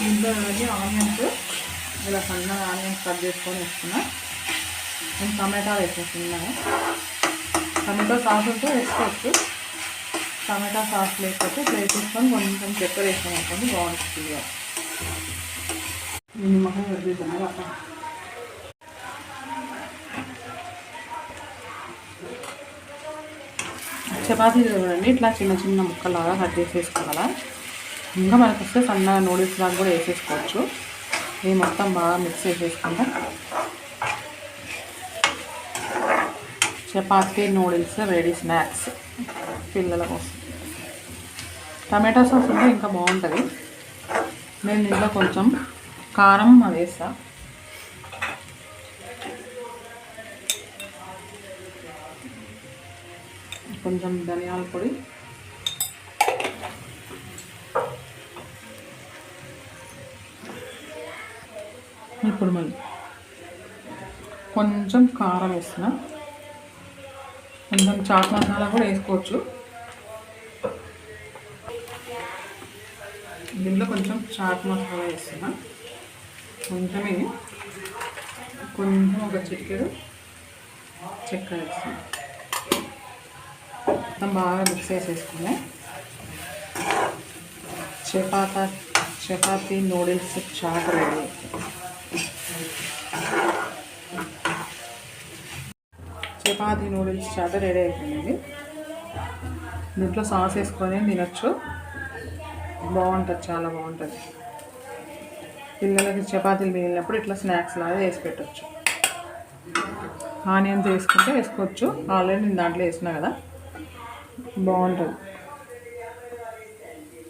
దీంట్లో ఆనియన్స్ ఇలా సన్నగా ఆనియన్స్ కట్ చేసుకొని వేసుకున్నా. నేను టమాటాలు వేసేస్తున్నాను. టమాటో సాస్ ఉంటే వేసుకోవచ్చు. టమాటా సాస్ లేకపోతే ఇట్లా వేసేసుకొని కొంచెం చక్కెర వేసుకొని బాగుంటుంది. నిమ్మకాయ వేసేసాను అక్కడ. చపాతీలు చూడండి ఇట్లా చిన్న చిన్న ముక్కలాగా కట్ చేసేసుకోవాలా. ఇంకా మనకు వస్తే సన్నగా నూడిల్స్ లాగా కూడా వేసేసుకోవచ్చు. ఇది మొత్తం బాగా మిక్స్ చేసేసుకుంటాం. Chapati noodles ready. స్నాక్స్ పిల్లల కోసం. టమాటా సాస్ ఉంటే ఇంకా బాగుంటుంది. నేను దీంట్లో కొంచెం కారం వేస్తా. కొంచెం ధనియాల పొడి, ఇప్పుడు మళ్ళీ కొంచెం కారం వేస్తున్నా. కొంచెం చాట్ మసాలా కూడా వేసుకోవచ్చు. దీంట్లో కొంచెం చాట్ మసాలా వేస్తున్నా. కొంచెమే, కొంచెం ఒక చిటికెడు చక్కెర వేస్తున్నా. మొత్తం బాగా మిక్స్ చేసేసుకుని chapati noodles chaat ready. Chapati noodles chaat ready అయిపోయింది. దీంట్లో సాస్ వేసుకొని తినచ్చు. బాగుంటుంది, చాలా బాగుంటుంది. పిల్లలకి చపాతీలు మిగిలినప్పుడు ఇట్లా స్నాక్స్ లాగా వేసి పెట్టచ్చు. ఆనియన్స్ వేసుకుంటే వేసుకోవచ్చు. ఆల్రెడీ నేను దాంట్లో వేసినా కదా, బాగుంటుంది.